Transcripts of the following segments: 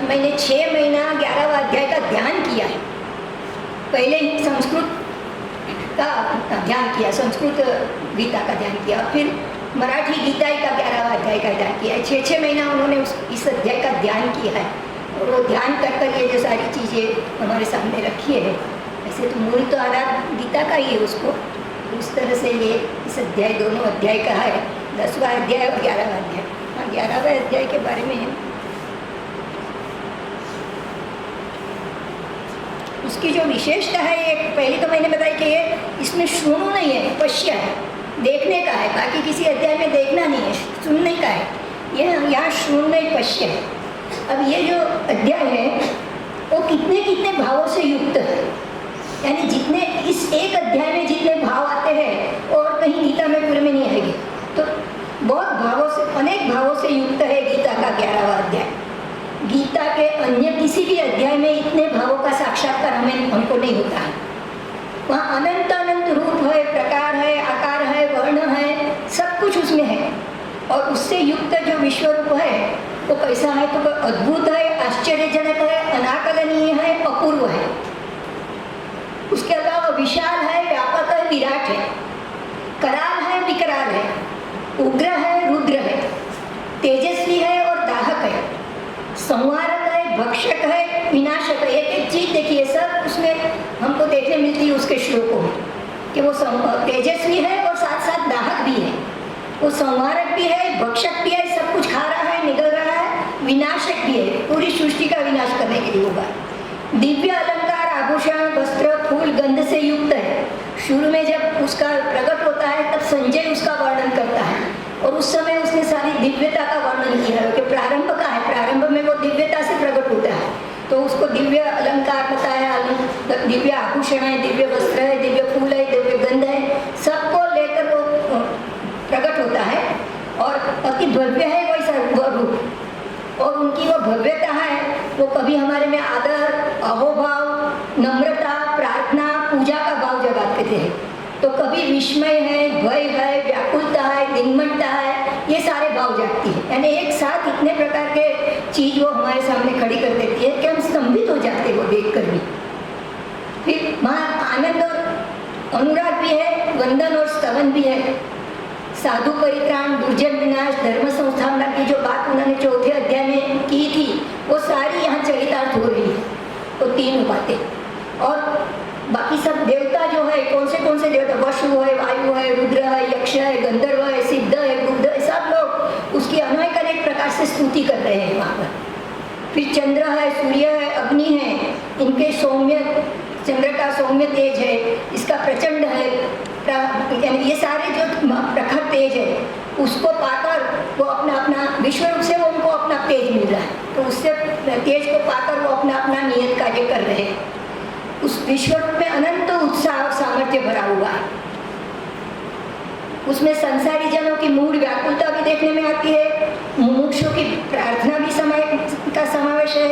मैंने 6 महीना 11वां अध्याय का ध्यान किया है। पहले संस्कृत का ध्यान किया, संस्कृत गीता का ध्यान किया, फिर मराठी गीता का 11वां अध्याय का ध्यान किया है। 6 महीना उन्होंने इस अध्याय का ध्यान किया है और वो ध्यान कर कर ये जो सारी चीज़ें हमारे सामने रखी है। ऐसे तो मूल तो आधार गीता का ही है, उसको उस तरह से ये इस अध्याय, दोनों अध्याय का है, 10वां अध्याय और 11वां अध्याय। हाँ, 11वें अध्याय के बारे में है, उसकी जो विशेषता है, ये पहले तो मैंने बताई कि ये इसमें श्रोणु नहीं है, पश्य है, देखने का है। बाकी किसी अध्याय में देखना नहीं है, सुनने का है। ये यहाँ श्रोणु नहीं, पश्य है। अब ये जो अध्याय है वो कितने कितने भावों से युक्त है, यानी जितने इस एक अध्याय में जितने भाव आते हैं और कहीं गीता में पूरे में नहीं आएंगे। तो बहुत भावों से, अनेक भावों से युक्त है गीता का 11वां अध्याय। गीता के अन्य किसी भी अध्याय में इतने भावों का साक्षात्कार हमको नहीं होता है। वहाँ अनंत अनंत रूप है, प्रकार है, आकार है, वर्ण है, सब कुछ उसमें है। और उससे युक्त जो विश्व रूप है वो कैसा है, तो अद्भुत है, आश्चर्यजनक है, अनाकलनीय है, अपूर्व है। उसके अलावा विशाल है, व्यापक है, विराट है, कराल है, विकराल है, उग्र है, रुद्र है, तेजस्वी है और दाहक है, संहारक है, भक्षक है, विनाशक है। एक एक चीज देखिए, सब उसमें हमको देखने मिलती है उसके श्लोकों में कि वो तेजस्वी है और साथ साथ दाहक भी है, वो संहारक भी है, भक्षक भी है, सब कुछ खा रहा है, निगल रहा है, विनाशक भी है, पूरी सृष्टि का विनाश करने के लिए होगा। दिव्य अलंकार, आभूषण, वस्त्र, फूल, गंध से युक्त है। शुरू में जब उसका प्रकट होता है तब संजय उसका वर्णन करता है और उस समय उसने सारी दिव्यता का वर्णन किया है कि प्रारंभ का है, प्रारंभ में वो दिव्यता से प्रकट होता है। तो उसको दिव्य अलंकार बताया, दिव्य आभूषण है, दिव्य वस्त्र है, दिव्य फूल है, दिव्य गंध है, सबको लेकर वो प्रकट होता है और अति भव्य है वैसा वह रूप। और उनकी वो भव्यता है, वो कभी हमारे में आदर, अहोभाव, नम्रता, प्रार्थना, पूजा का भाव जगाते थे। तो कभी विस्मय है, भय है, व्याकुलता है, दिग्मनता है, ये सारे भाव जागती है। यानी एक साथ इतने प्रकार के चीज वो हमारे सामने खड़ी कर देती है कि हम स्तंभित हो जाते हैं वो देख कर भी। फिर वहाँ आनंद और अनुराग भी है, वंदन और स्तवन भी है, साधु परित्राण, दुर्जन विनाश, धर्म संस्थापना की जो बात उन्होंने 4थे अध्याय में की थी वो सारी यहाँ चरितार्थ हो रही है। तो 3 बातें। और बाकी सब देवता जो है, कौन से देवता, वशु है, वायु है, रुद्र है, यक्ष है, गंधर्व है, सिद्ध है, बुद्ध है, सब लोग उसकी अनेक अनेक प्रकार से स्तुति कर रहे हैं वहाँ पर। फिर चंद्र है, सूर्य है, अग्नि है, इनके सौम्य, चंद्र का सौम्य तेज है, इसका प्रचंड है, ये सारे जो प्रखर तेज है उसको पाकर वो अपना अपना विश्व रूप से वो उनको अपना तेज मिल रहा है। तो उससे तेज को पाकर वो अपना अपना नियत कार्य कर रहे हैं। उस विश्व रूप में अनंत उत्साह और सामर्थ्य भरा हुआ है। उसमें संसारी जनों की मूड व्याकुलता भी देखने में आती है, मुमुक्षु की प्रार्थना भी का समावेश है,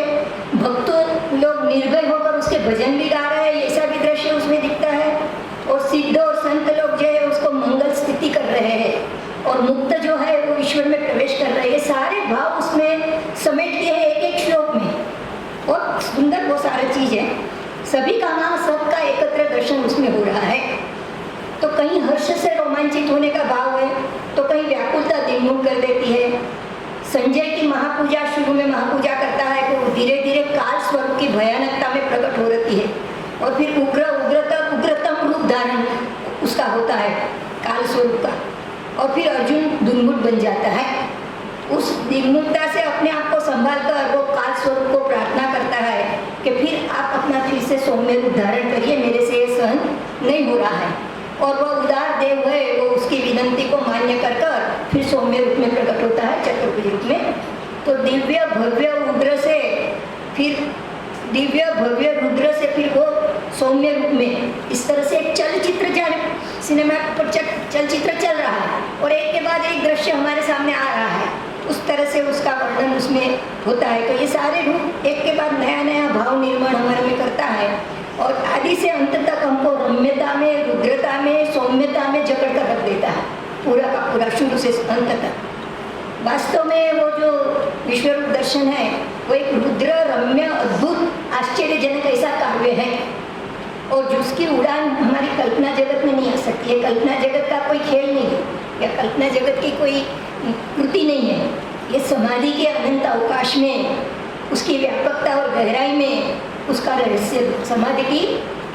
भक्तों लोग निर्भय होकर उसके भजन भी गा रहे हैं, ऐसा भी दृश्य उसमें दिखता है। और सिद्ध और संत लोग जो है उसको मंगल स्तुति कर रहे हैं और मुक्त जो है वो ईश्वर में प्रवेश कर रहे हैं। ये सारे भाव उसमें समेट दिए हैं एक एक श्लोक में। बहुत सुंदर वो सारा चीज है, सभी का नाम, सबका एकत्र दर्शन उसमें हो रहा है। तो कहीं हर्ष से रोमांचित होने का भाव है, तो कहीं व्याकुलता दिग्मुख कर देती है। संजय की महापूजा, शुरू में महापूजा करता है तो धीरे धीरे काल स्वरूप की भयानकता में प्रकट हो रहती है और फिर उग्रतम रूप धारण उसका होता है काल स्वरूप का। और फिर अर्जुन दुर्मुट बन जाता है। उस दिग्मुखता से अपने आप को संभाल कर वो काल स्वरूप को प्रार्थना करता है कि फिर आप अपना फिर से सौम्य रूप धारण करिए, मेरे से ये सहन नहीं हो रहा है। और वह उदार देव है, वो उसकी विनंती को मान्य कर फिर सौम्य रूप में प्रकट होता है, चतुर्भुज रूप में। तो दिव्य भव्य उग्र से फिर दिव्य भव्य रुद्र से फिर वो सौम्य रूप में, इस तरह से एक चलचित्र सिनेमा पर चलचित्र चल रहा है और एक के बाद एक दृश्य हमारे सामने आ रहा है, उस तरह से उसका वर्णन उसमें होता है। तो ये सारे रूप एक के बाद नया नया भाव निर्माण हमारे में करता है और आदि से अंत तक हमको रम्यता में, रुद्रता में, सौम्यता में जकड़ कर रख देता है, पूरा का पूरा शुरू से अंत तक। वास्तव में वो जो विश्वरूप दर्शन है वो एक रुद्र रम्य अद्भुत आश्चर्यजनक ऐसा काव्य है, और जिसकी उड़ान हमारी कल्पना जगत में नहीं आ सकती है। कल्पना जगत का कोई खेल नहीं है, या कल्पना जगत की कोई कृति नहीं है। ये समाधि के अनंत अवकाश में, उसकी व्यापकता और गहराई में उसका रहस्य, समाधि की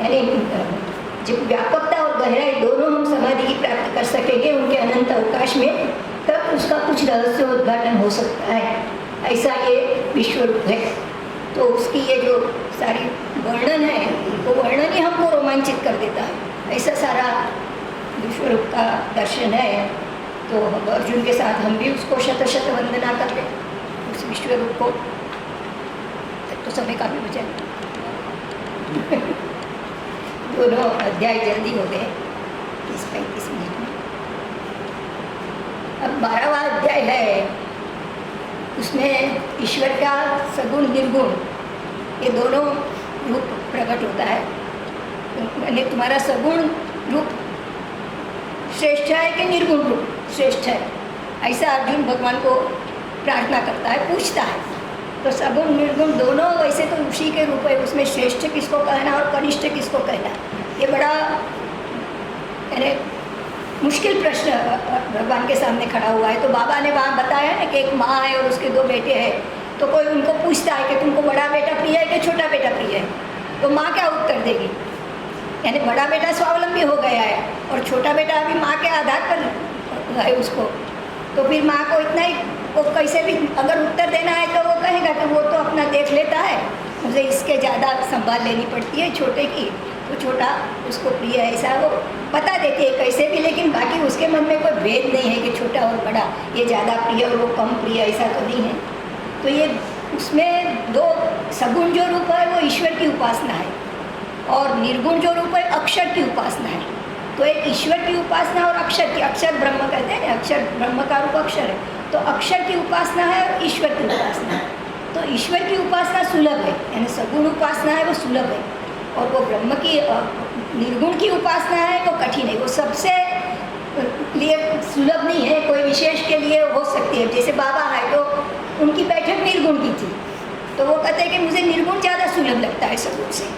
यानी जब व्यापकता और गहराई दोनों हम समाधि की प्राप्त कर सकेंगे उनके अनंत अवकाश में, तब उसका कुछ रहस्य उद्घाटन हो सकता है। ऐसा ये विश्वरूप है। तो उसकी ये जो सारी वर्णन है, वो वर्णन ही हमको रोमांचित कर देता है। ऐसा सारा विश्वरूप का दर्शन है। तो अर्जुन के साथ हम भी उसको शत शत वंदना कर ले, उस विश्वरूप को। तो समय का भी बचन दोनों अध्याय जल्दी हो गए, 30-35 मिनट में। अब 12वां अध्याय है, उसमें ईश्वर का सगुण निर्गुण ये दोनों रूप प्रकट होता है। यानी तुम्हारा सगुण रूप श्रेष्ठ है कि निर्गुण रूप श्रेष्ठ है, ऐसा अर्जुन भगवान को प्रार्थना करता है, पूछता है। तो सगुण निर्गुण दोनों वैसे तो उसी के रूप है, उसमें श्रेष्ठ किसको कहना और कनिष्ठ किसको कहना, ये बड़ा यानी मुश्किल प्रश्न भगवान के सामने खड़ा हुआ है। तो बाबा ने वहाँ बताया ना कि एक माँ है और उसके 2 बेटे हैं। तो कोई उनको पूछता है कि तुमको बड़ा बेटा प्रिय है कि छोटा बेटा प्रिय है, तो माँ क्या उत्तर देगी? यानी बड़ा बेटा स्वावलंबी हो गया है और छोटा बेटा अभी माँ के आधार पर है उसको। तो फिर माँ को इतना ही, वो कैसे भी अगर उत्तर देना है तो वो कहेगा कि वो तो अपना देख लेता है, मुझे इसके ज़्यादा संभाल लेनी पड़ती है छोटे की, तो छोटा उसको प्रिय है, ऐसा वो बता देती है कैसे भी। लेकिन बाकी उसके मन में कोई भेद नहीं है कि छोटा और बड़ा, ये ज़्यादा प्रिय और वो कम प्रिय, ऐसा तो नहीं है। तो ये उसमें 2 सगुण जो रूप है वो ईश्वर की उपासना है, और निर्गुण जो रूप है अक्षर की उपासना है। तो एक ईश्वर की उपासना और अक्षर की, अक्षर ब्रह्म कहते हैं, अक्षर ब्रह्म का रूप अक्षर है, तो अक्षर की उपासना है और ईश्वर की उपासना है। तो ईश्वर की उपासना सुलभ है, यानी सगुण उपासना है वो सुलभ है, और वो ब्रह्म की निर्गुण की उपासना है वो कठिन है, वो सबसे लिए सुलभ नहीं है, कोई विशेष के लिए हो सकती है। जैसे बाबा है तो उनकी बैठक निर्गुण की थी, तो वो कहते हैं कि मुझे निर्गुण ज़्यादा सुलभ लगता है सगुण से,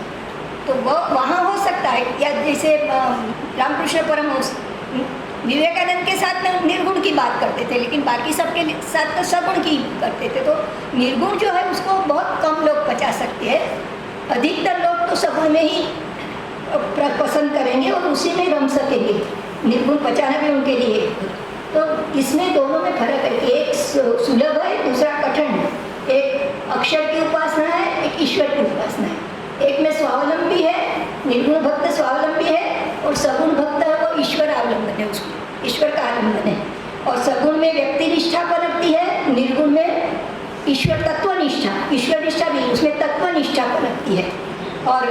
तो वो वहाँ हो सकता है। या जैसे रामकृष्ण परमहंस विवेकानंद के साथ में निर्गुण की बात करते थे, लेकिन बाकी सबके साथ तो सगुण की करते थे। तो निर्गुण जो है उसको बहुत कम लोग पचा सकते हैं, अधिकतर लोग तो सगुण में ही पसंद करेंगे और उसी में रम सकेंगे। निर्गुण पचाना भी उनके लिए। तो इसमें दोनों में फर्क है, एक सुलभ है, दूसरा कठिन है। एक अक्षर की उपासना है, एक ईश्वर की उपासना है। एक में स्वावलंबी है, निर्गुण भक्त स्वावलंबी है, और सगुण भक्त है वो ईश्वर अवलंबन है, उसको ईश्वर का आलम्बन है। और सगुण में व्यक्ति निष्ठा पनपती है, निर्गुण में ईश्वर तत्व निष्ठा, ईश्वर निष्ठा भी, उसमें तत्व निष्ठा पनपती है। और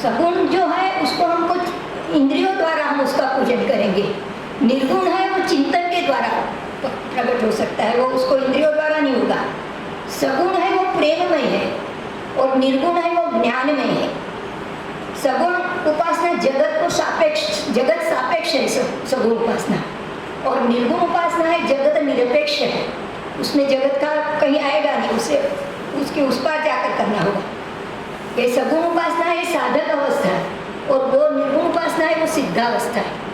सगुण जो है उसको हम कुछ इंद्रियों द्वारा हम उसका पूजन करेंगे, निर्गुण है वो चिंतन के द्वारा प्रकट हो सकता है, वो उसको इंद्रियों द्वारा नहीं होगा। सगुण है वो प्रेममय है, और निर्गुण है वो ज्ञानमय है। सगुण उपासना जगत को सापेक्ष, जगत सापेक्ष है सगुण उपासना, और निर्गुण उपासना है जगत निरपेक्ष है, उसमें जगत का कहीं आएगा नहीं, उसे उसके उस पार जाकर करना होगा। ये सगुण उपासना है साधक अवस्था है, और वो निर्गुण उपासना है वो सिद्धावस्था है।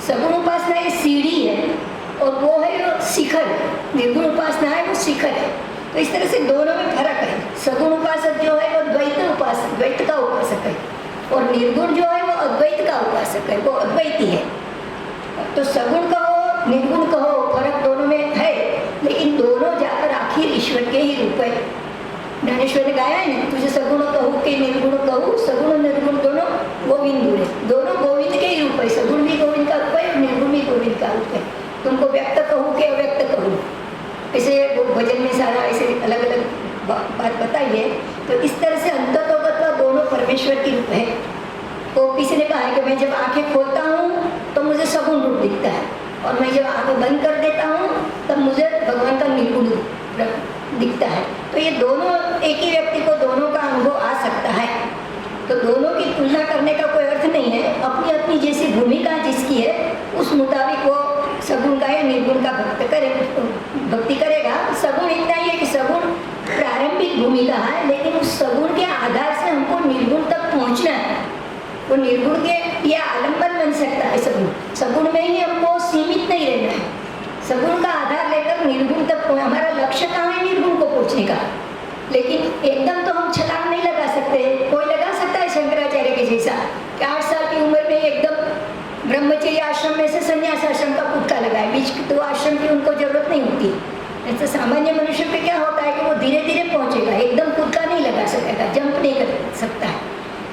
सगुण उपासना ये सीढ़ी है, और वो है वो शिखर, निर्गुण उपासना है वो शिखर है। तो इस तरह से दोनों में फर्क है। सगुण उपासक जो है वो द्वैत उपासक, द्वैत का उपासक है, और निर्गुण जो है वो अद्वैत का उपासक है, वो अद्वैती है। तो सगुण कहो निर्गुण कहो फर्क दोनों में है, लेकिन दोनों जाकर आखिर ईश्वर के ही रूप है। ज्ञानेश्वर ने गाया है ना, तुझे सगुण कहूँ कि निर्गुण कहूँ, सगुण निर्गुण दोनों गोविंद है, दोनों गोविंद के ही रूप है। सगुण भी गोविंद का रूप है और निर्गुण भी गोविंद का रूप है। तुमको व्यक्त कहूँ कि अव्यक्त कहूँ, ऐसे वो भजन में सारा ऐसे अलग अलग बात बताई है। तो इस तरह से अंततोगत्वा दोनों परमेश्वर की रूप है। तो किसी ने कहा है कि मैं जब आंखें खोलता हूँ तो मुझे सगुण रूप दिखता है, और मैं जब आंखें बंद कर देता हूँ तब मुझे भगवान का निर्गुण दिखता है। तो ये दोनों एक ही व्यक्ति को दोनों का अनुभव आ सकता है। तो दोनों की तुलना करने का कोई अर्थ नहीं है। अपनी अपनी जैसी भूमिका जिसकी है उस मुताबिक वो सगुण का या निर्गुण का भक्त करे, भक्ति करेगा। सगुण इतना ही है कि सगुण प्रारंभिक भूमिका है, लेकिन उस सगुण के आधार से हमको निर्गुण तक पहुंचना है। वो निर्गुण के ये आलम्बन बन सकता है। सगुण सगुण में ही हमको सीमित नहीं रहना है। सगुण का आधार लेकर निर्गुण तक हमारा लक्ष्य कहाँ है? निर्गुण को पहुंचने का। लेकिन एकदम तो हम छलांग नहीं लगा सकते। कोई लगा सकता है शंकराचार्य के जैसा कि 8 साल की उम्र में एकदम ब्रह्मचर्य आश्रम में से संन्यास आश्रम का कूदका लगाए। बीच तो आश्रम की उनको जरूरत नहीं होती। ऐसे सामान्य मनुष्य पे क्या होता है कि वो धीरे धीरे पहुंचेगा, एकदम कूदका नहीं लगा सकेगा, जंप नहीं कर सकता है।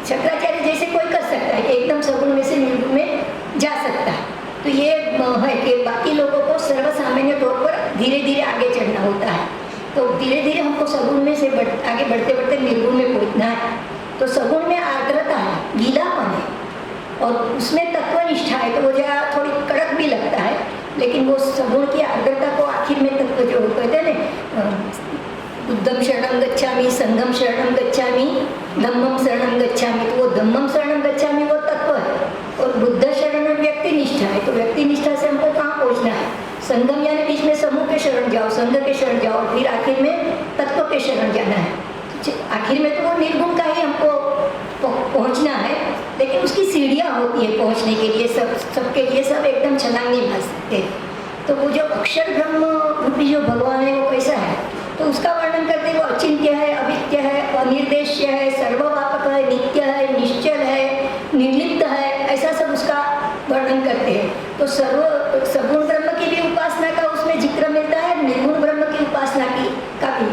शंकराचार्य जैसे कोई कर सकता है कि एकदम सगुण में से निर्गुण में जा सकता है। तो ये है कि बाकी लोगों को सर्वसामान्य तौर पर धीरे धीरे आगे चढ़ना होता है। तो धीरे धीरे हमको सगुण में से आगे बढ़ते बढ़ते निर्गुण में पहुंचना है। तो सगुण में आर्द्रता है, गीलापन है, और उसमें तत्वनिष्ठा है। तो वो जरा थोड़ी कड़क भी लगता है, लेकिन वो सगुण की आर्द्रता को आखिर में तत्व जो कहते हैं ना, बुद्धम शरणं गच्छामि, संघम शरणं गच्छामि, धम्मम शरणं गच्छामि। तो वो धम्मम शरणं गच्छामि वो तत्व है, और बुद्ध शरण व्यक्ति निष्ठा है। तो व्यक्ति निष्ठा से हमको कहाँ पहुँचना है? संगम यानी बीच में समूह के शरण जाओ, संघ के शरण जाओ, फिर आखिर में तत्व के शरण जाना है। आखिर में तो वो निर्गुण का ही हमको पहुंचना है, लेकिन उसकी सीढ़ियाँ होती है पहुंचने के लिए। सबके लिए सब एकदम छलांग नहीं मार सकते। तो वो जो अक्षर ब्रह्म रूपी जो भगवान है वो कैसा है, तो उसका वर्णन करते हैं। वो अचिंत्य है, अविद्य है, अनिर्देश्य है, सर्वव्यापक है, नित्य है, निश्चल है, निर्लिप्त है, ऐसा सब उसका वर्णन करते हैं। तो सगुण ब्रह्म की भी उपासना का उसमें जिक्र मिलता है, निर्गुण ब्रह्म की उपासना का भी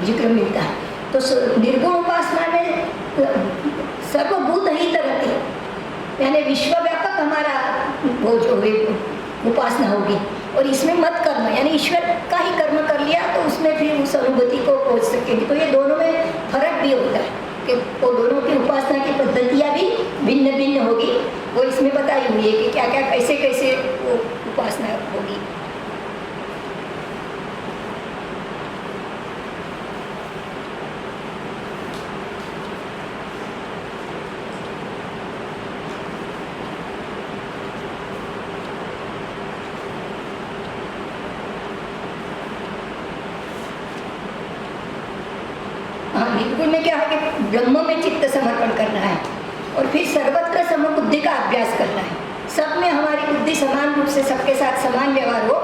जिक्र मिलता है। तो निर्गुण उपासना में सर्वभूत ही तरती, यानी विश्वव्यापक हमारा वो जो है उपासना होगी। और इसमें मत कर्म, यानी ईश्वर का ही कर्म कर लिया तो उसमें फिर उस अनुभूति को पहुँच सकेंगे। तो ये दोनों में फर्क भी होता है कि वो दोनों की उपासना की पद्धतियाँ भी भिन्न भिन्न होगी। वो इसमें बताई हुई है कि क्या क्या कैसे कैसे वो उपासना होगी। निर्गुण में क्या है कि ब्रह्म में चित्त समर्पण करना है, और फिर सर्वत्र समबुद्धि का अभ्यास करना है। सब में हमारी बुद्धि समान रूप से सबके साथ समान व्यवहार हो,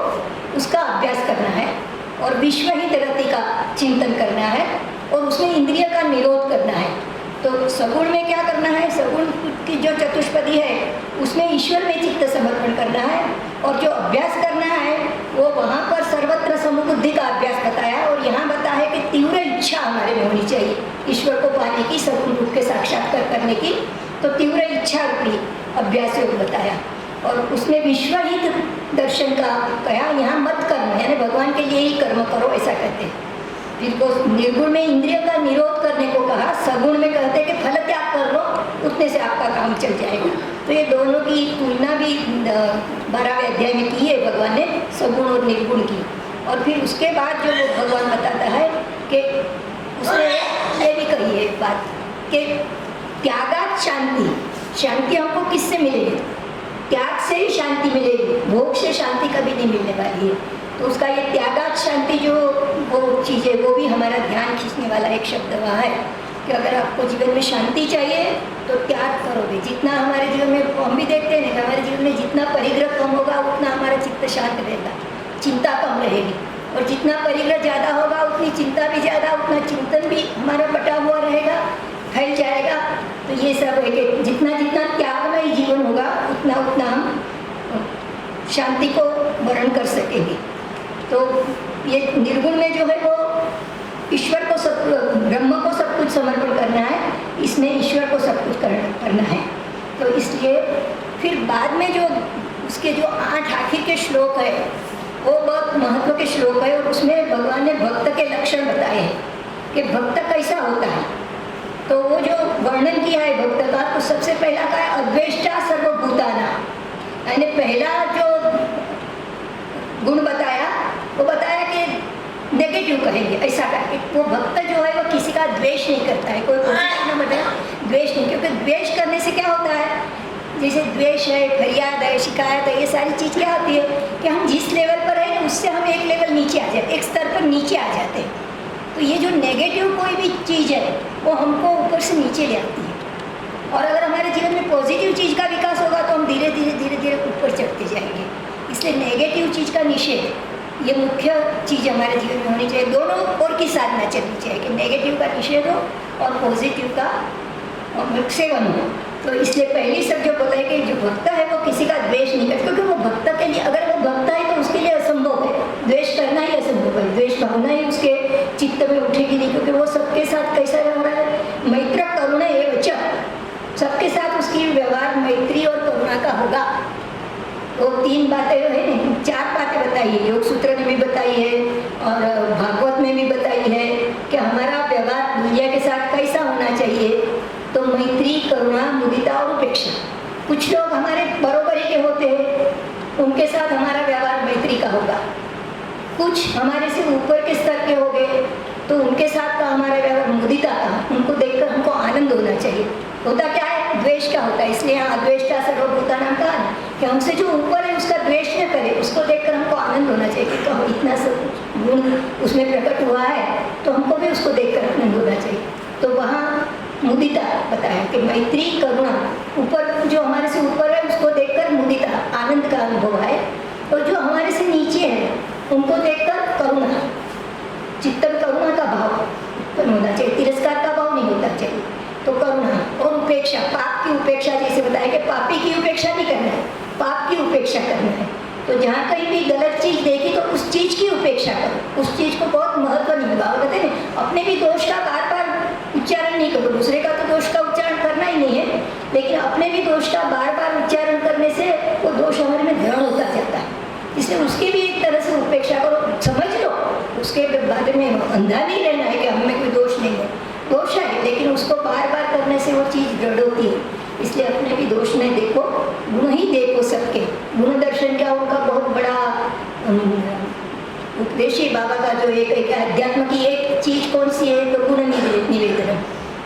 उसका अभ्यास करना है। और विश्व हित रति का चिंतन करना है, और उसमें इंद्रिय का निरोध करना है। तो सगुण में क्या करना है? सगुण की जो चतुष्पदी है उसमें ईश्वर में चित्त समर्पण करना है, और जो अभ्यास करना है वो वहाँ पर सर्वत्र समबुद्धि का अभ्यास बताया। और यहाँ बताया है कि तीव्र इच्छा हमारे में होनी चाहिए ईश्वर को पाने की, सगुण रूप के साक्षात्कार करने की। तो तीव्र इच्छा रूपी अभ्यास योग बताया, और उसमें विश्वहित दर्शन का कहा। यहाँ मत कर्म, यानी भगवान के लिए ही कर्म करो, ऐसा कहते हैं। फिर वो निर्गुण में इंद्रिय का निरोध करने को कहा। सगुण में कहते हैं कि फल त्याग कर लो, उतने से आपका काम चल जाएगा। तो ये दोनों की तुलना भी 12वें अध्याय में की है भगवान ने, सगुण और निर्गुण की। और फिर उसके बाद जो वो भगवान बताता है कि उसने ये भी कही है बात कि त्यागात शांति, शांति हमको किससे मिलेगी? त्याग से ही शांति मिलेगी, भोग से शांति कभी नहीं मिलने वाली है। तो उसका ये त्यागात शांति जो वो चीज़ है, वो भी हमारा ध्यान खींचने वाला एक शब्द वहाँ है कि अगर आपको जीवन में शांति चाहिए तो त्याग करोगे। जितना हमारे जीवन में हम भी देखते हैं, हमारे जीवन में जितना परिग्रह कम होगा उतना हमारा चित्त शांत रहेगा, चिंता कम रहेगी। और जितना परिग्रह ज़्यादा होगा उतनी चिंता भी ज़्यादा, उतना चिंतन भी हमारा बटा हुआ रहेगा, फैल जाएगा। तो ये सब है कि जितना जितना त्यागमय जीवन होगा उतना उतना हम शांति को वर्ण कर सकेंगे। तो ये निर्गुण में जो है वो ईश्वर को सब, ब्रह्म को सब कुछ समर्पण करना है, इसमें ईश्वर को सब कुछ करना है। तो इसलिए फिर बाद में जो उसके जो 8 आखिर के श्लोक है वो बहुत महत्व के श्लोक है, और उसमें भगवान ने भक्त के लक्षण बताए हैं कि भक्त कैसा होता है। तो वो जो वर्णन किया है भक्त का, तो सबसे पहला का है अद्वेष्टा सर्वभूताना, यानी पहला जो गुण बताया वो बताया कि नेगेटिव कहेंगे ऐसा करके। वो भक्त जो है वो किसी का द्वेष नहीं करता है, कोई पॉजिटिव न बताया, द्वेष नहीं। क्योंकि द्वेष करने से क्या होता है, जैसे द्वेष है, फरियाद है, शिकायत है, ये सारी चीज़ क्या होती है कि हम जिस लेवल पर है उससे हम एक लेवल नीचे आ जाते, एक स्तर पर नीचे आ जाते हैं। तो ये जो नेगेटिव कोई भी चीज़ है वो हमको ऊपर से नीचे ले आती है। और अगर हमारे जीवन में पॉजिटिव चीज़ का विकास होगा तो हम धीरे धीरे धीरे धीरे ऊपर चढ़ते जाएंगे। इसलिए नेगेटिव चीज़ का निषेध ये मुख्य चीज़ हमारे जीवन में होनी चाहिए। दोनों ओर की साधना चलनी चाहिए कि नेगेटिव का निषेध हो और पॉजिटिव का सेवन हो। तो इसलिए पहली सब जो बोला है कि जो भक्त है वो किसी का द्वेष नहीं करता, क्योंकि वो भक्त के लिए, अगर वो भक्त है तो उसके लिए असंभव है, द्वेष करना ही असंभव है, द्वेष भावना ही उसके चित्त में उठेगी नहीं, क्योंकि वो सबके साथ कैसा रह रहा है, मैत्र करुणा एवं च, सबके साथ उसकी व्यवहार मैत्री और करुणा का होगा। वो तीन बातें है ना, चार बातें बताई है, योग सूत्र ने भी बताई है और भागवत में भी बताई है कि हमारा व्यवहार दुनिया के साथ कैसा होना चाहिए। तो मैत्री, करुणा, मुदिता और उपेक्षा। कुछ लोग हमारे बरोबरी के होते हैं, उनके साथ हमारा व्यवहार मैत्री का होगा। कुछ हमारे से ऊपर के स्तर के हो गए तो उनके साथ का हमारा व्यवहार मुदिता का, उनको देखकर हमको आनंद होना चाहिए। होता क्या है, द्वेष का होता है। इसलिए अद्वेष्टा सर्वभूतानां कहा कि हमसे जो ऊपर है उसका द्वेष न करे, उसको देखकर हमको आनंद होना चाहिए कि कहो इतना सब गुण उसमें प्रकट हुआ है तो हमको भी उसको देखकर आनंद होना चाहिए। तो वहाँ मुदिता बताया कि मैत्री, करुणा, ऊपर जो हमारे से ऊपर है उसको देखकर मुदिता, आनंद का अनुभव है, और जो हमारे से नीचे है उनको देखकर करुणा, चित्तन करुणा का भाव उत्पन्न होना चाहिए, तिरस्कार का भाव नहीं होना चाहिए। तो करुणा और उपेक्षा, पाप की उपेक्षा, जैसे बताया कि पापी की उपेक्षा नहीं करना है, पाप की उपेक्षा करना है। तो जहाँ कहीं भी गलत चीज़ देखी तो उस चीज़ की उपेक्षा करो, उस चीज़ को बहुत महत्व नहीं लगा। कहते हैं अपने भी दोष का बार बार उच्चारण नहीं करो, दूसरे का तो दोष का उच्चारण करना ही नहीं है, लेकिन अपने भी दोष का बार बार उच्चारण करने से वो दोष हमारे में दृढ़ होता जाता है। इसलिए उसकी भी एक तरह से उपेक्षा करो, समझ लो, उसके बारे में अंधा नहीं रहना है कि हमें कोई दोष नहीं है, दोष है, लेकिन उसको बार बार करने से वो चीज़ दृढ़ होती है। इसलिए अपने भी दोष नहीं देखो, गुण ही देखो सबके। गुण दर्शन क्या, उनका बहुत बड़ा उपदेश है बाबा का, जो एक अध्यात्म की एक चीज कौन सी है, तो गुण निवेदन।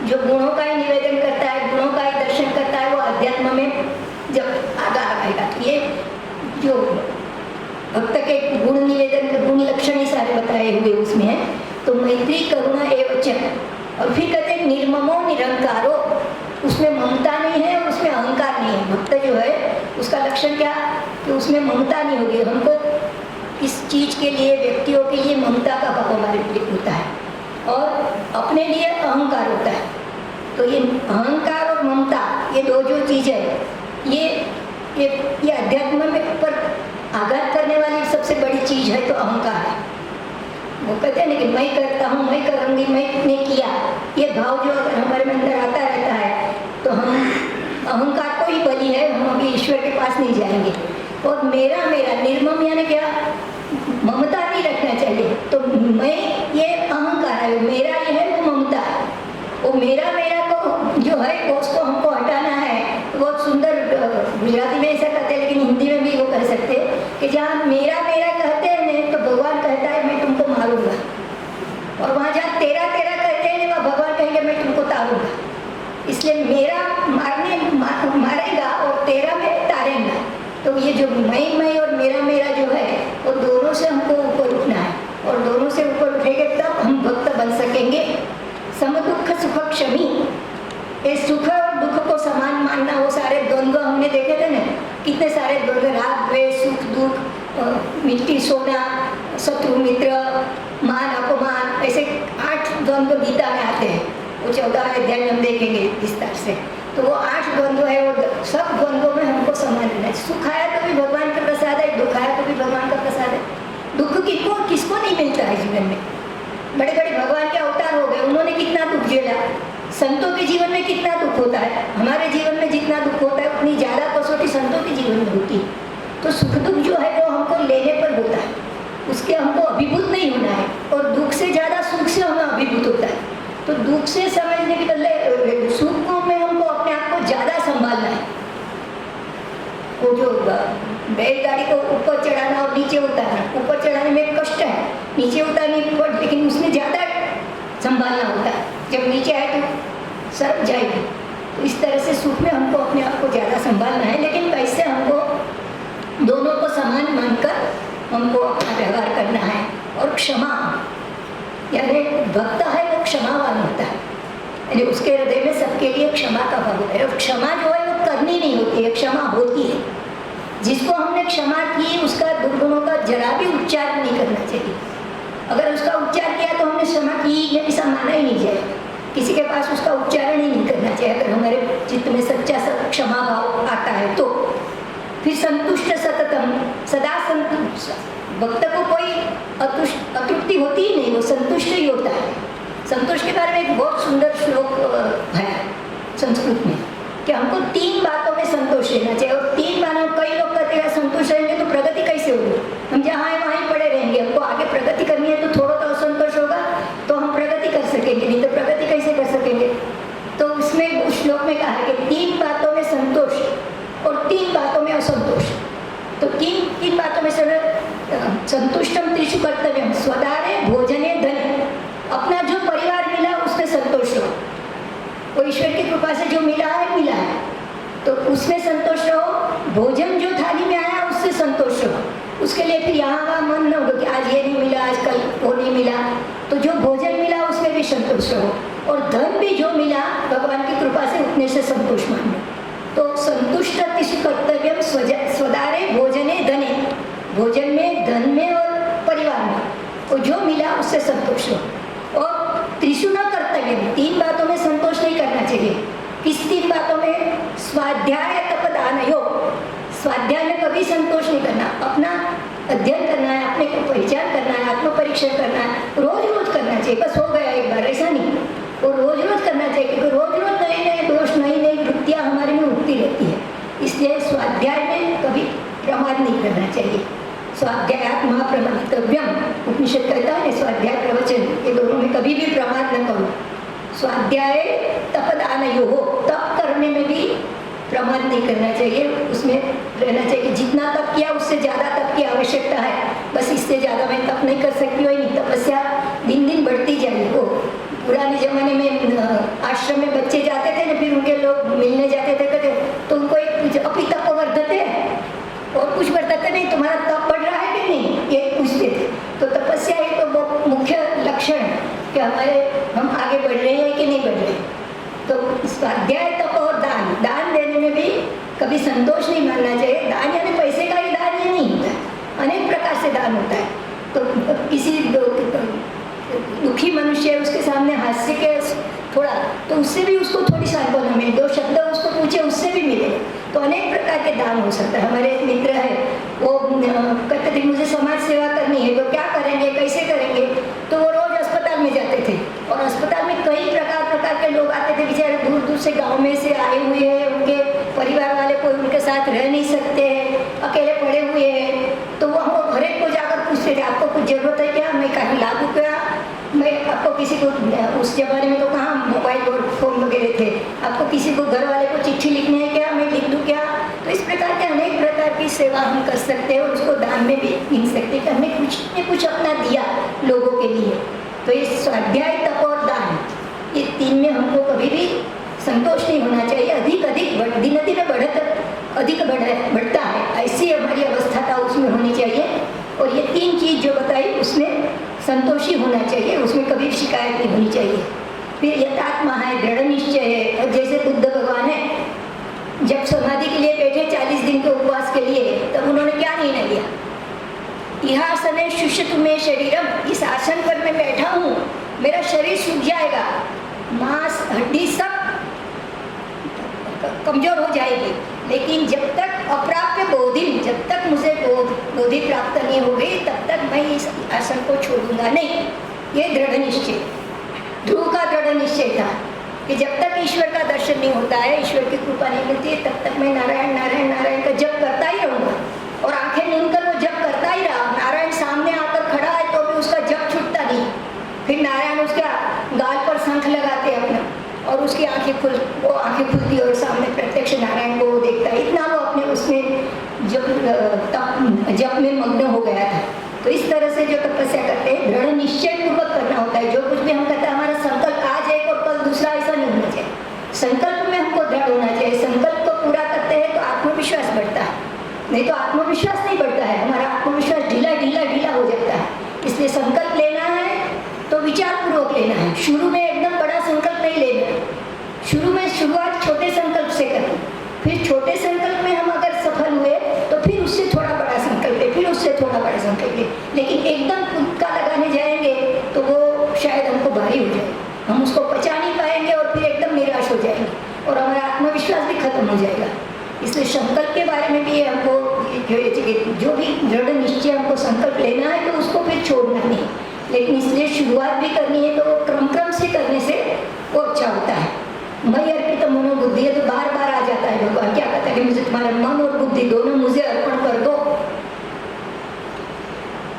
जो गुणों का ही निवेदन करता है, गुणों का ही दर्शन करता है, वो अध्यात्म में जब आगा आएगा। तो ये जो भक्त के गुण निवेदन, गुण लक्षण ही सारे बताए हुए उसमें है। तो मैत्री, करुणा एवं च, और फिर कहते हैं निर्ममो निरंकारो, उसमें ममता नहीं है और उसमें अहंकार नहीं है। भक्त जो है उसका लक्षण क्या, कि उसमें ममता नहीं होगी। हमको किस चीज़ के लिए, व्यक्तियों के लिए ममता का भाव हमारे लिए होता है, और अपने लिए अहंकार होता है। तो ये अहंकार और ममता, ये दो जो चीज़ है, ये अध्यात्म में पर आघात करने वाली सबसे बड़ी चीज़ है। तो अहंकार है, वो कहते हैं ना कि मैं करता हूँ, मैं करूँगी, मैंने किया, ये भाव जो अगर हमारे में अंदर आता रहता है तो हम अहंकार को ही बली है, हम अभी ईश्वर के पास नहीं जाएंगे। और मेरा मेरा निर्मम यानी क्या, ममता नहीं रखना चाहिए। तो मैं, ये अहंकार है, मेरा ये है, वो ममता है। वो मेरा मेरा को जो है वो उसको हमको हटाना है। बहुत सुंदर गुजराती में ऐसा कहते हैं, लेकिन हिंदी में भी वो कर सकते हैं कि जहाँ मेरा मेरा कहते हैं ना, तो भगवान कहता है मैं तुमको मारूंगा, और वहाँ जहाँ तेरा तेरा कहते हैं ना, वहाँ भगवान कहेंगे मैं तुमको तारूंगा। इसलिए मेरा मारेगा और तेरा मैं तारेगा। तो ये जो मैं और मेरा मेरा जो है, वो दोनों से हमको ऊपर उठना है, और दोनों से ऊपर उठेंगे तब हम भक्त बन सकेंगे। सम दुख सुख क्षमी, ये सुख और दुख को समान मानना, वो सारे द्वंद्व हमने देखे थे ना, कितने सारे द्वंद्व, राग द्वेष, सुख दुख, मिट्टी सोना, शत्रु मित्र, मान अपमान, ऐसे 8 द्वंद्व गीता में आते हैं। वो 14 अध्याय हम देखेंगे विस्तार से। तो वो 8 द्वंद्व है, वो सब द्वंद्वों में हमको समान रहना है। सुख आया तो भी भगवान का प्रसाद है, दुख आया तो भी भगवान का प्रसाद है। दुख किसको नहीं मिलता है जीवन में। बड़े बड़े भगवान के अवतार हो गए, उन्होंने कितना दुख झेला। संतों के जीवन में कितना दुख होता है, हमारे जीवन में जितना दुख होता है उतनी ज़्यादा कसौटी संतों के जीवन में होती है। तो सुख दुख जो है वो हमको लेने पर होता है, उसके हमको अभिभूत नहीं होना है, और दुख से ज़्यादा सुख से हमें अभिभूत होता है। तो दुख से समझने के बदले सुख में हमको अपने आप को ज़्यादा संभालना है। वो जो बैलगाड़ी को ऊपर चढ़ाना और नीचे उतारना, ऊपर चढ़ाने में कष्ट है, नीचे उतारने पर, लेकिन उसमें ज़्यादा संभालना होता है। जब नीचे आए तो सर जाएगी। तो इस तरह से सुख में हमको अपने आप को ज़्यादा संभालना है, लेकिन कैसे हमको दोनों को समान मानकर हमको अपना व्यवहार करना है। और क्षमा, यानी भक्त है वो क्षमावान होता है, यानी उसके हृदय में सबके लिए क्षमा का भाव होता है। और क्षमा जो है वो करनी नहीं होती है, क्षमा होती है। जिसको हमने क्षमा की उसका दुर्गुणों का जरा भी उच्चार नहीं करना चाहिए। अगर उसका उच्चार किया तो हमने क्षमा की, ये ऐसा माना ही नहीं जाएगा। किसी के पास उसका उच्चारण ही नहीं करना चाहिए अगर हमारे चित्त में सच्चा क्षमा भाव आता है तो। फिर संतुष्ट सततम, सदा संतुष्ट, भक्त को कोई अतृप्ति होती ही नहीं, वो संतुष्ट ही होता है। संतोष के बारे में एक बहुत सुंदर श्लोक है संस्कृत में कि हमको 3 बातों में संतोष रहना चाहिए। और 3 बातों, कई लोग कहते हैं संतोष रहेंगे तो प्रगति कैसे होगी, हम जहाँ है वहीं पड़े रहेंगे, हमको आगे प्रगति करनी है तो थोड़ा तो असंतोष होगा तो हम प्रगति कर सकेंगे, नहीं तो प्रगति कैसे कर सकेंगे। तो उसमें उस श्लोक में कहा है कि 3 बातों में संतोष और 3 बातों में असंतोष। तो 3 बातों में संतुष्टम त्रिषु कर्तव्यम, स्वदारे भोजने धने, अपना जो परिवार मिला उसमें संतोष रहो। वो ईश्वर की कृपा से जो मिला है तो उसमें संतोष रहो। भोजन जो थाली में आया उससे संतोष रहो। उसके लिए फिर यहाँ वहाँ मन न हो कि आज ये नहीं मिला, आज कल वो नहीं मिला। तो जो भोजन मिला उसमें भी संतोष रहो, और धन भी जो मिला भगवान की कृपा से उतने से संतोष मान लो। तो संतुष्ट त्रिषु कर्तव्यम स्वदारे भोजने धने, भोजन में, धन में और परिवार में, और जो मिला उससे संतोष रहो। और त्रिषु न कर्तव्य, 3 बातों में संतोष नहीं करना चाहिए। किस 3 बातों में? स्वाध्याय तप दान योग। स्वाध्याय में कभी संतोष नहीं करना, अपना अध्ययन करना है, अपने को पहचान करना है, आत्म परीक्षण करना है, रोज रोज करना चाहिए। बस हो गया एक बार, ऐसा नहीं, वो रोज रोज करना चाहिए, क्योंकि रोज रोज नए नए दोष, नई नई वृत्तियाँ हमारे में उठती रहती है। इसलिए स्वाध्याय में कभी प्रमाद नहीं करना चाहिए। स्वाध्यायात्मा प्रमादितव्यम, उपनिषद कहता है स्वाध्याय प्रवचन, ये दोनों में कभी भी प्रमाद न करो। स्वाध्याय तपदान योग, तप करने में भी प्रमाद नहीं करना चाहिए, उसमें रहना चाहिए कि जितना तप किया उससे ज़्यादा तप की आवश्यकता है, बस इससे ज़्यादा मैं तप नहीं कर सकती हूँ। नहीं, तपस्या दिन दिन बढ़ती जाएगी। वो पुराने ज़माने में आश्रम में बच्चे जाते थे ना, फिर उनके लोग मिलने जाते थे, कहते तो उनको एक अपी तप वर्धते और कुछ बताते नहीं, तुम्हारा तप बढ़ रहा है कि नहीं, ये पूछते थे। तो तपस्या ये तो बहुत मुख्य लक्षण कि हम आगे बढ़ रहे हैं कि नहीं बढ़ रहे। तो स्वाध्याय, तप और दान, दान देने में भी कभी संतोष नहीं मानना चाहिए। दान यानी पैसे का ही दान ये नहीं होता है, अनेक प्रकार से दान होता है। तो किसी दुखी मनुष्य है, उसके सामने हास्य के थोड़ा, तो उससे भी उसको थोड़ी सांत्वना मिले, 2 शब्द उसको पूछे उससे भी मिले। तो अनेक प्रकार के दान हो सकता है। हमारे एक मित्र है, वो कहते थे मुझे समाज सेवा करनी है, तो क्या करेंगे, कैसे करेंगे। तो वो रोज अस्पताल में जाते थे, और अस्पताल में कई प्रकार के लोग आते थे, बेचारे दूर दूर से गाँव में से आए हुए हैं, उनके परिवार वाले कोई उनके साथ रह नहीं सकते हैं, अकेले पड़े हुए हैं। तो वो हर एक को जाकर पूछते थे आपको कुछ जरूरत है क्या, मैं कहीं लागू क्या, मैं आपको किसी को, उस जमाने में तो कहाँ मोबाइल और फोन वगैरह थे, आपको किसी को घर वाले को चिट्ठी लिखनी है क्या, मैं लिख दूँ क्या। तो इस प्रकार के अनेक प्रकार की सेवा हम कर सकते हैं, और उसको दान में भी गिन सकते हैं कि हमने कुछ न कुछ अपना दिया लोगों के लिए। तो ये स्वाध्याय, तप और दान, ये 3 में हमको कभी भी संतोष नहीं होना चाहिए। अधिक दिन दिन बढ़ता है, ऐसी हमारी अवस्था उसमें होनी चाहिए। और ये 3 चीज़ जो बताई उसमें संतोषी होना चाहिए, उसमें कभी शिकायत नहीं होनी चाहिए। फिर यथात्मा है, दृढ़ निश्चय है। और जैसे बुद्ध भगवान है, जब समाधि के लिए बैठे 40 दिन के उपवास के लिए, तब उन्होंने क्या निर्णय लिया, यह आसन शुष्यतु मे शरीरम, इस आसन पर मैं बैठा हूँ, मेरा शरीर सूख जाएगा, मांस हड्डी सब कमजोर हो जाएगी, लेकिन जब तक अप्राप्य बोधि, जब तक मुझे बोधि प्राप्त नहीं हो गई, तब तक मैं इस आसन को छोड़ूंगा नहीं। ये दृढ़ निश्चय, ध्रुव का दृढ़ निश्चय था कि जब तक ईश्वर का दर्शन नहीं होता है, ईश्वर की कृपा नहीं मिलती है, तब तक मैं नारायण नारायण नारायण का जप करता ही रहूँगा। और आंखें मूंदकर वो जप करता ही रहा। नारायण सामने आकर खड़ा है तो भी उसका जप छूटता नहीं। फिर नारायण उसका गाल पर शंख लगाते अपना, और उसकी वो आंखें खुलती और सामने प्रत्यक्ष नारायण को वो देखता है। इतना वो अपने उसमें जप में मग्न हो गया था। तो इस तरह से जो तपस्या करते हैं, दृढ़ निश्चय पूर्वक करना होता है। जो कुछ भी हम कहते हैं, हमारा संकल्प आज एक और कल दूसरा, ऐसा नहीं होना चाहिए। संकल्प में हमको दृढ़ होना चाहिए। संकल्प को पूरा करते हैं तो नहीं तो आत्मविश्वास नहीं बढ़ता है, हमारा आत्मविश्वास ढीला ढीला ढीला हो जाता है। इसलिए संकल्प लेना है तो विचारपूर्वक लेना है। शुरू में एकदम बड़ा संकल्प नहीं लेना है। शुरू में शुरुआत छोटे संकल्प से करनी, फिर छोटे संकल्प में हम अगर सफल हुए तो फिर उससे थोड़ा बड़ा संकल्प ले, फिर उससे थोड़ा बड़ा संकल्प ले। लेकिन एकदम तुक्का लगाने जाएंगे तो वो शायद हमको भारी हो जाए, हम उसको पचा नहीं पाएंगे और फिर एकदम निराश हो जाएंगे और हमारा आत्मविश्वास भी खत्म हो जाएगा। इसलिए संकल्प के बारे में भी हमको जो भी दृढ़ निश्चय हमको संकल्प लेना है तो उसको फिर छोड़ना नहीं। लेकिन इसलिए शुरुआत भी करनी है तो क्रम से करने से वो अच्छा होता है। मई अर्पित मनोबुद्धि है तो बार बार आ जाता है। भगवान क्या कहता है कि मुझे तुम्हारा मन और बुद्धि दोनों मुझे अर्पण कर दो,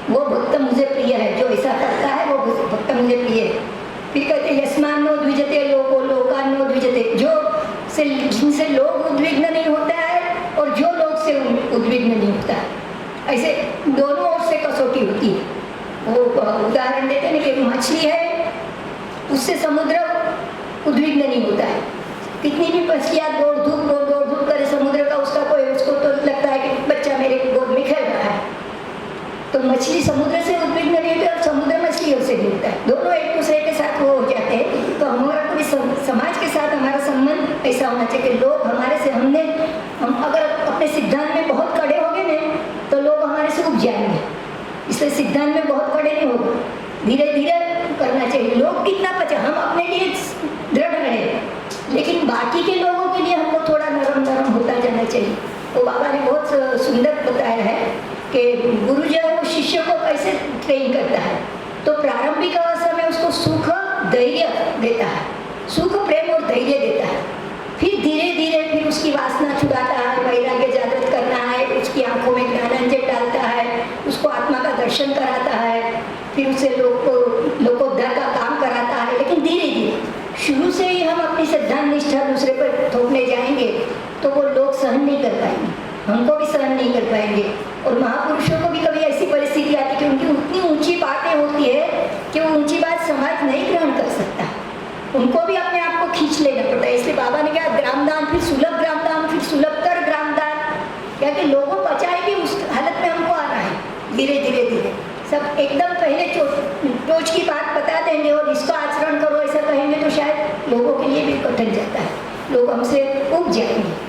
वो भक्त मुझे प्रिय है। जो ऐसा करता है वो भक्त मुझे प्रिय है। फिर कहते यस्मान नो द्विजते लोको लोकान नो द्विजते, जिनसे लोग उद्विग्न नहीं होता है और जो लोग से उद्विग्न नहीं होता है। ऐसे दोनों ओर से कसौटी होती है। वो उदाहरण देते हैं कि मछली है, उससे समुद्र उद्विग्न नहीं होता है। कितनी भी मछलियाँ दौड़ धूप करे समुद्र का, उसको तो लगता है कि बच्चा मेरे गोद में खेल रहा है। तो मछली समुद्र से उद्विग्न नहीं होती और समुद्र मछलियों से नहीं होता है। दोनों एक दूसरे के साथ वो हो जाते हैं। तो हमारा कभी समाज के साथ हमारा संबंध ऐसा होना चाहिए कि लोग हमारे से हम अगर अपने सिद्धांत में बहुत कड़े हो गए ना तो लोग हमारे से उब जाएंगे। इसलिए सिद्धांत में बहुत कड़े नहीं होगा, धीरे धीरे करना चाहिए। लोग कितना बचा, हम अपने लिए दृढ़ रहे, लेकिन बाकी के लोगों के लिए हमको थोड़ा नरम होता जाना चाहिए। तो बाबा ने बहुत सुंदर बताया है कि गुरु जो है वो शिष्य को कैसे ट्रेन करता है। तो प्रारंभिक अवस्था में उसको सुख धैर्य देता है, सुख प्रेम और धैर्य देता है। फिर धीरे धीरे फिर उसकी वासना छुड़ाता है, वैराग्य जागृत करना है, उसकी आंखों में ज्ञानांजन डालता है, उसको आत्मा का दर्शन कराता है, फिर उसे लोकोद्धार का काम कराता है। लेकिन धीरे धीरे शुरू से ही हम अपनी सिद्धांत निष्ठा दूसरे पर थोपने जाएंगे तो वो लोग सहन नहीं कर पाएंगे, हमको भी सहन नहीं कर पाएंगे। और महापुरुषों को भी कभी ऐसी परिस्थिति आती है कि उनकी उतनी ऊंची बातें होती है कि वो ऊंची बात समाज नहीं ग्रहण कर सकता, उनको भी अपने आप को खींच लेना पड़ता है। इसलिए बाबा ने कहा ग्रामदान, फिर सुलभ ग्रामदान, फिर सुलभतर ग्रामदान, क्या कि लोगों बचाए भी उस हालत में हमको आना है। धीरे धीरे सब एकदम पहले टोच की बात बता देंगे और इसको आचरण करो ऐसा कहेंगे तो शायद लोगों के लिए भी कठिन जाता है, लोग हमसे उब जाएंगे।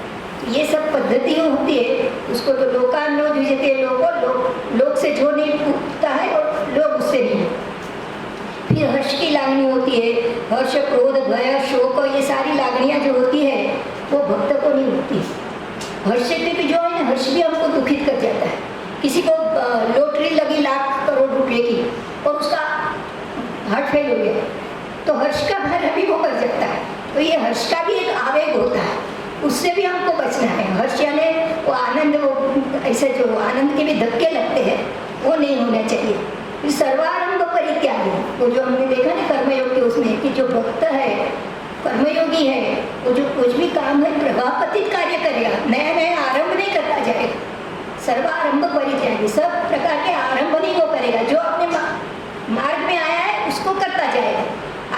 ये सब पद्धति होती है, उसको तो लोकान नो द्विजते लोग से जो नहीं उठता है और लोग उससे नहीं। फिर हर्ष की लागनी होती है, हर्ष क्रोध भय शोक, ये सारी लागनियाँ जो होती है वो भक्त को नहीं होती। हर्ष से भी जो है ना, हर्ष भी हमको दुखित कर जाता है। किसी को लॉटरी लगी लाख करोड़ रुपए की और उसका हार्ट फेल हो गया तो हर्ष का भर भी वो कर जाता है। तो ये हर्ष का भी एक आवेग होता है, उससे भी हमको बचना है। हर्ष यानी वो आनंद, वो ऐसे जो आनंद के भी धक्के लगते हैं वो नहीं होना चाहिए। सर्वारंभ परित्यागी, वो जो हमने देखा ना कर्मयोग के उसमें कि जो भक्त है कर्मयोगी है वो जो कुछ भी काम है प्रभावपतित कार्य करेगा, नया आरंभ नहीं करता जाएगा। सर्वारंभ परित्यागी, सब प्रकार के आरंभ नहीं वो करेगा, जो अपने मार्ग में आया है उसको करता जाएगा।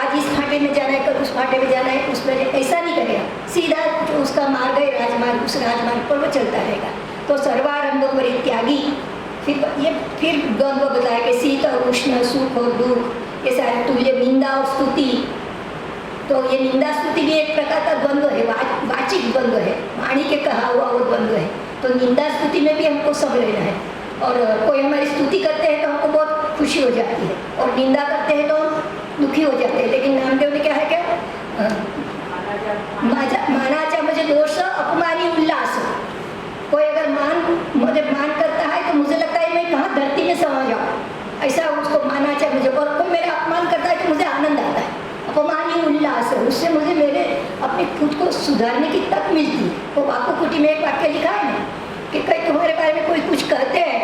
आज इस फाटे में जाना है, कल उस फाटे में जाना है, उसमें ऐसा नहीं करेगा, सीधा जो उसका मार्ग है राजमार्ग, उस राजमार्ग पर वो चलता रहेगा। तो सर्वारंभ परित्यागी। फिर द्वंद्व बताया कि शीत और उष्ण, सुख और दुख, ये सारे तुल्य, निंदा और स्तुति। तो ये निंदा स्तुति भी एक प्रकार का द्वंद्व है, वाचिक द्वंद्व है, वाणी के कहा हुआ वो द्वंद्व है। तो निंदा स्तुति में भी हमको सब लेना है। और कोई हमारी स्तुति करते हैं तो हमको बहुत खुशी हो जाती है और निंदा करते हैं तो दुखी हो जाते हैं। लेकिन नामदेव ने क्या है, क्या मानाचा मुझे दोष अपमानी उल्लास। कोई अगर मुझे मान करता है तो मुझे लगता है मैं कहाँ धरती में समा जाऊँ, ऐसा उसको मानाचा मुझे। और कोई मेरा अपमान करता है तो मुझे आनंद आता है, अपमानी उल्लास, उससे मुझे मेरे अपने खुद को सुधारने की तक मिलती है। वो बापू कुटी में एक वाक्य लिखा है ना कि कहीं तुम्हारे बारे में कोई कुछ कहते हैं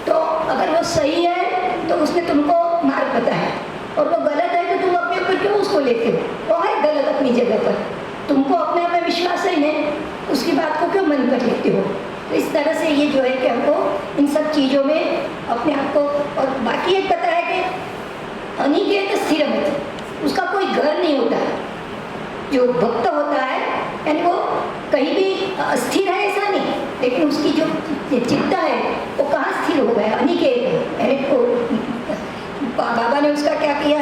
तो अगर वो सही है तो उसने तुमको मार्ग बताया और वो गलत है तो तुम अपने ऊपर क्यों उसको लेते हो, वो है गलत अपनी जगह पर, तुमको अपने आप में विश्वास है नहीं, उसकी बात को क्यों मन कर लेते हो। तो इस तरह से ये जो है कि हमको इन सब चीज़ों में अपने आप को। और बाकी एक पता है कि अनिकेत स्थिर मत, उसका कोई घर नहीं होता है। जो भक्त होता है यानी वो कहीं भी स्थिर है ऐसा नहीं, लेकिन उसकी जो चित्त है वो कहाँ स्थिर हो गया, अनिकेत है। बाबा ने उसका क्या किया